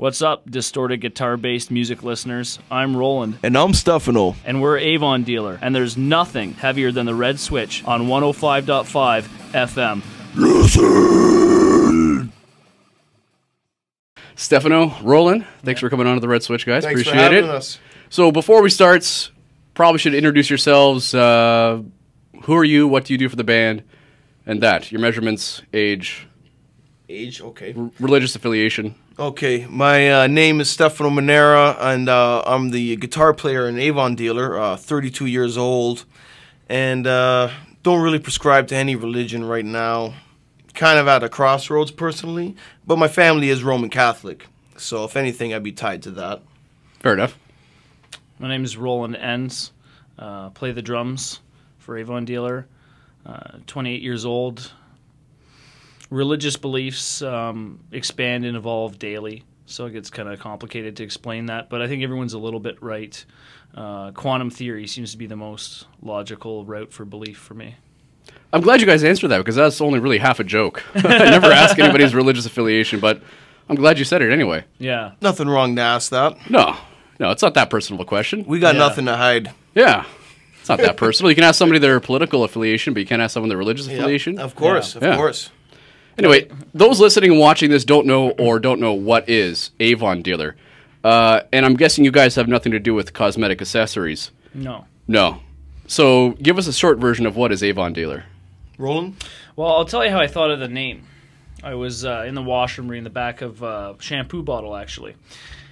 What's up, distorted guitar-based music listeners? I'm Rolland. And I'm Stefano. And we're Avon Dealer. And there's nothing heavier than the red switch on 105.5 FM. Listen! Stefano, Rolland, thanks for coming on to the Red Switch, guys. Thanks Appreciate for having it. us. So before we start, probably should introduce yourselves. Who are you? What do you do for the band? And that. Your measurements, age. Age, okay. Religious affiliation. Okay, my name is Stefano Manera, and I'm the guitar player in Avon Dealer, 32 years old, and don't really prescribe to any religion right now. Kind of at a crossroads personally, but my family is Roman Catholic, so if anything, I'd be tied to that. Fair enough. My name is Rolland and play the drums for Avon Dealer. 28 years old. Religious beliefs expand and evolve daily, so it gets kind of complicated to explain that, but I think everyone's a little bit right. Quantum theory seems to be the most logical route for belief for me. I'm glad you guys answered that, because that's only really half a joke. I never ask anybody's religious affiliation, but I'm glad you said it anyway. Yeah. Nothing wrong to ask that. No, it's not that personal a question. We got nothing to hide. Yeah, it's not that personal. You can ask somebody their political affiliation, but you can't ask someone their religious affiliation. Of course, Yeah. of course. Anyway, those listening and watching this don't know what is Avon Dealer. And I'm guessing you guys have nothing to do with cosmetic accessories. No. No. So give us a short version of what is Avon Dealer. Rolland? Well, I'll tell you how I thought of the name. I was in the washroom reading the back of a shampoo bottle, actually,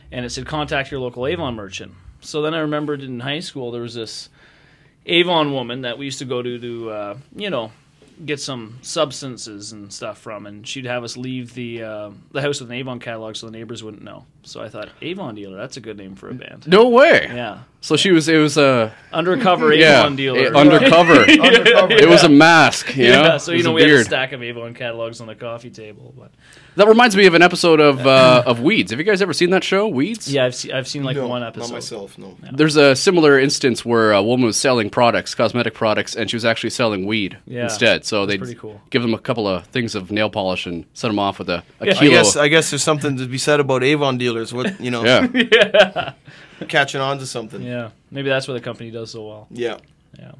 and it said, contact your local Avon merchant. So then I remembered in high school there was this Avon woman that we used to go to get some substances and stuff from, and she'd have us leave the house with an Avon catalog so the neighbors wouldn't know. So I thought, Avon Dealer, that's a good name for a band. No way. Yeah. So it was Undercover Avon Dealer. Undercover. Undercover. It was a mask. You know? So It was we had a beard. stack of Avon catalogs on the coffee table. But That reminds me of an episode of Weeds. Have you guys ever seen that show, Weeds? yeah, I've seen like No, one episode. not myself, no. There's a similar instance where a woman was selling products, cosmetic products, and she was actually selling weed instead. So they'd pretty cool. give them a couple of things of nail polish and set them off with a kilo. I guess there's something to be said about Avon Dealers. What Yeah. catching on to something. Yeah, maybe that's why the company does so well. Yeah. Yeah.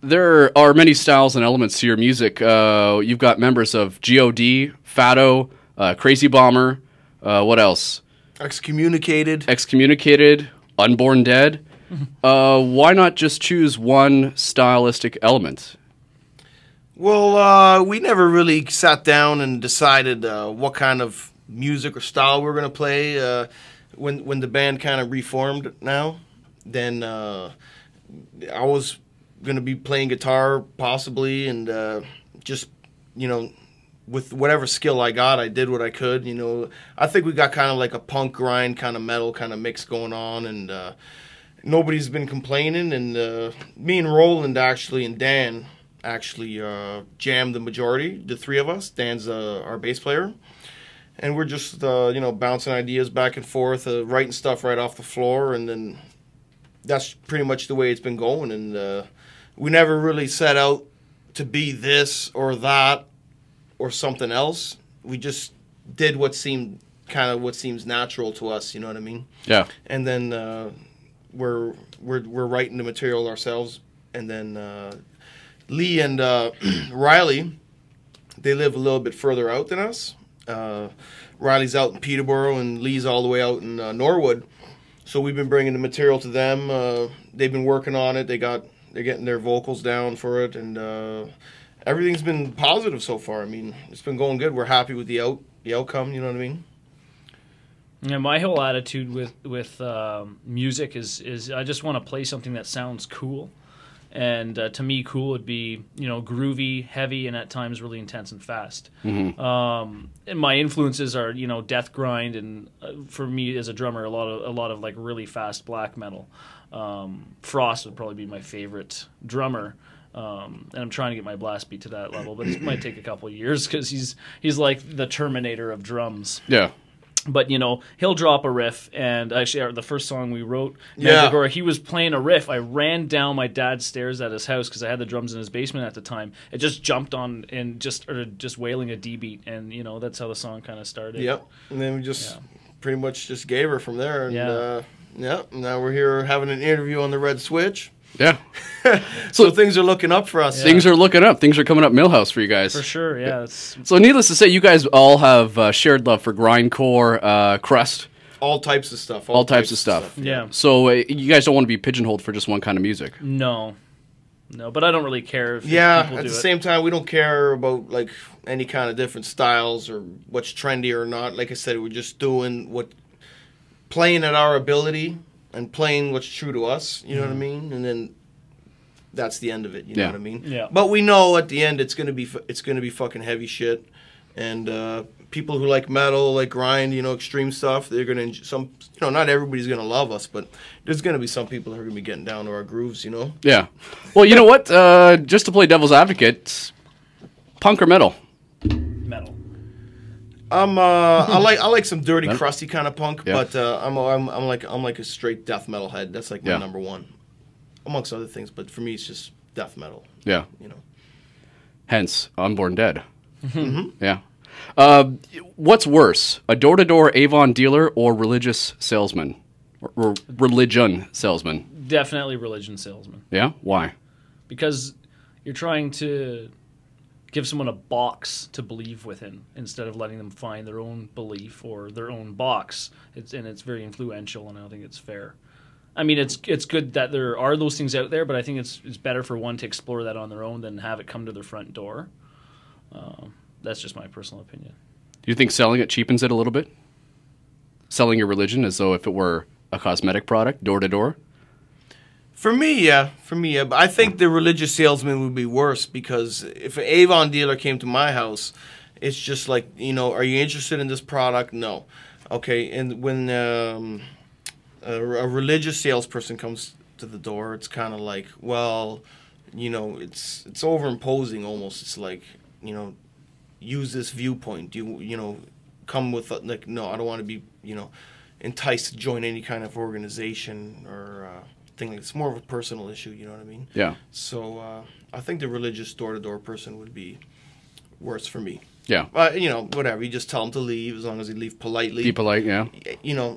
There are many styles and elements to your music. You've got members of G.O.D., Fado, Crazy Bomber. What else? Excommunicated. Excommunicated, Unborn Dead. Why not just choose one stylistic element? Well, we never really sat down and decided what kind of music or style we were going to play. When the band kind of reformed now, then I was going to be playing guitar possibly, and just, with whatever skill I got, I did what I could. I think we got kind of like a punk grind, kind of metal kind of mix going on, and nobody's been complaining. And me and Rolland and Dan actually jammed the majority, the three of us. Dan's our bass player. And we're just, bouncing ideas back and forth, writing stuff right off the floor, and then that's pretty much the way it's been going. And we never really set out to be this or that or something else. We just did what seems natural to us. You know what I mean? Yeah. And then we're writing the material ourselves, and then Lee and Riley, they live a little bit further out than us. Riley's out in Peterborough and Lee's all the way out in Norwood, so we've been bringing the material to them. They've been working on it. They're getting their vocals down for it, and everything's been positive so far. I mean, it's been going good. We're happy with the outcome. You know what I mean? Yeah, my whole attitude with music is I just want to play something that sounds cool. And to me, cool would be, groovy, heavy, and at times really intense and fast. Mm-hmm. And my influences are, death grind, and for me as a drummer, a lot of like really fast black metal. Frost would probably be my favorite drummer, and I'm trying to get my blast beat to that level, but it might take a couple of years because he's like the Terminator of drums. Yeah. But, he'll drop a riff, and actually the first song we wrote, Mandragora, he was playing a riff. I ran down my dad's stairs at his house because I had the drums in his basement at the time. It just jumped on and just started just wailing a D beat, and, that's how the song kind of started. Yep. And then we just pretty much just gave her from there. And Yeah. Now we're here having an interview on the Red Switch. Yeah. So things are looking up for us. Yeah. Things are looking up. Things are coming up Millhouse for you guys. For sure, yeah. So needless to say, you guys all have shared love for grindcore, crust. All types of stuff. All types of stuff. Yeah. So you guys don't want to be pigeonholed for just one kind of music. No, but I don't really care if people at do the it. same time, we don't care about like any kind of different styles or what's trendy or not. Like I said, we're just doing playing at our ability and playing what's true to us. You know what I mean? And then that's the end of it. You know what I mean? Yeah. But we know at the end it's gonna be fucking heavy shit, and people who like metal, like grind, extreme stuff, they're gonna not everybody's gonna love us, but there's gonna be some people who are gonna be getting down to our grooves. Yeah. Well, you know what? Just to play devil's advocate, punk or metal? Metal. I like some dirty, crusty kind of punk, Yeah. but I'm like a straight death metal head. That's like my number one, amongst other things. But for me, it's just death metal. Yeah. Hence, Unborn Dead. Mm-hmm. Yeah. What's worse, a door-to-door Avon dealer or religious salesman? Or religion salesman? Definitely religion salesman. Yeah? Why? Because you're trying to give someone a box to believe within instead of letting them find their own belief or their own box. It's very influential, and I don't think it's fair. I mean, it's good that there are those things out there, but I think it's better for one to explore that on their own than have it come to their front door. That's just my personal opinion. Do you think selling it cheapens it a little bit? Selling your religion as though if it were a cosmetic product, door to door? For me, yeah. But I think the religious salesman would be worse because if an Avon dealer came to my house, it's just like, are you interested in this product? No. Okay, and when a religious salesperson comes to the door, it's kind of like, well, it's overimposing almost. It's like, use this viewpoint. Come with like, no, I don't want to be, enticed to join any kind of organization or thing. It's more of a personal issue. You know what I mean? Yeah. So I think the religious door-to-door person would be worse for me. Yeah. Whatever. You just tell them to leave as long as they leave politely. Be polite, yeah.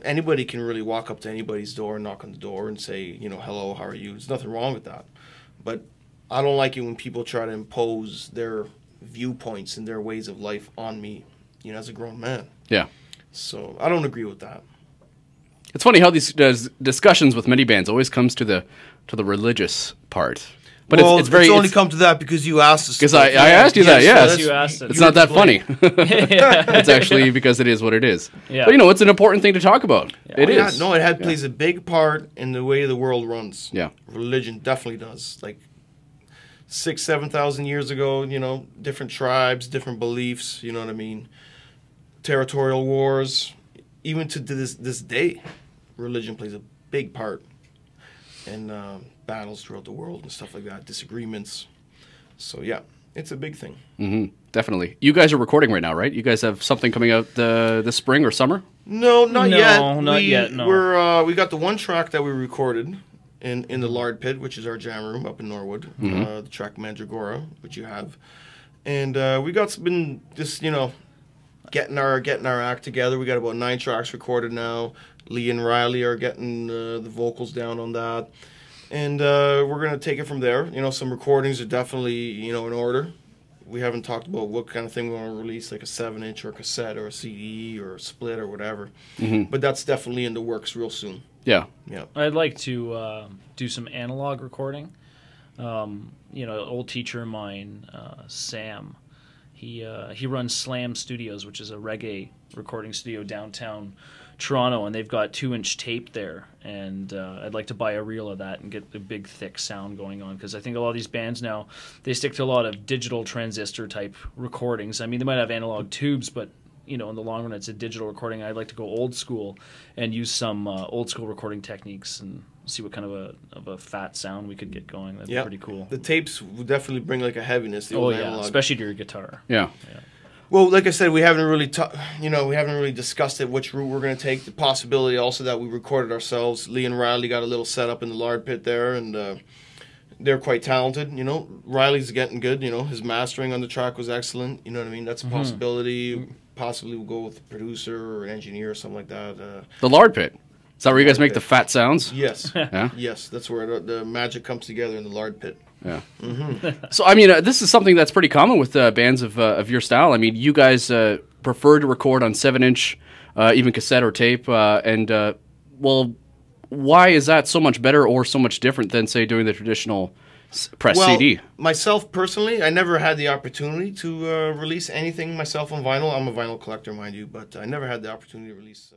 Anybody can really walk up to anybody's door and knock on the door and say, hello, how are you? There's nothing wrong with that. But I don't like it when people try to impose their viewpoints and their ways of life on me, as a grown man. Yeah. So I don't agree with that. It's funny how these discussions with many bands always comes to the religious part. But it's only come to that because you asked us. Because I asked you that, yes. You asked it. It's not that funny. It's actually because it is what it is. Yeah. But it's an important thing to talk about. Yeah. It is. No, plays a big part in the way the world runs. Yeah. Religion definitely does. Like 6,000-7,000 years ago, different tribes, different beliefs, you know what I mean? Territorial wars, even to this day, religion plays a big part in battles throughout the world and stuff like that, disagreements. So, yeah, it's a big thing. Mm-hmm. Definitely. You guys are recording right now, right? You guys have something coming out this spring or summer? No, not yet. Not yet, no. We got the one track that we recorded in the Lard Pit, which is our jam room up in Norwood, the track Mandragora, which you have. And we been just, getting our act together. We got about 9 tracks recorded now. Lee and Riley are getting the vocals down on that. And we're going to take it from there. Some recordings are definitely, in order. We haven't talked about what kind of thing we want to release, like a 7-inch or a cassette or a CD or a split or whatever. Mm-hmm. But that's definitely in the works real soon. Yeah. Yeah. I'd like to do some analog recording. An old teacher of mine, Sam, he runs Slam Studios, which is a reggae recording studio downtown Toronto, and they've got 2-inch tape there, and I'd like to buy a reel of that and get the big thick sound going on, because I think a lot of these bands now, they stick to a lot of digital transistor type recordings. I mean, they might have analog tubes, but in the long run it's a digital recording. I'd like to go old school and use some old school recording techniques and see what kind of a fat sound we could get going. That'd be pretty cool. The tapes would definitely bring like a heaviness. Analog. Especially to your guitar. Yeah. Well, like I said, we haven't really discussed it, which route we're going to take. The possibility also that we recorded ourselves. Lee and Riley got a little set up in the Lard Pit there, and they're quite talented. Riley's getting good. His mastering on the track was excellent. You know what I mean? That's a possibility. possibly we'll go with a producer or an engineer or something like that. The lard pit. Is that where you guys make the fat sounds? Yes. Yeah. Yes, that's where the magic comes together in the lard pit. Yeah. So I mean, this is something that's pretty common with bands of your style. I mean, you guys prefer to record on 7-inch, even cassette or tape, well, why is that so much better or so much different than, say, doing the traditional press CD? Myself personally, I never had the opportunity to release anything myself on vinyl. I'm a vinyl collector, mind you, but I never had the opportunity to release.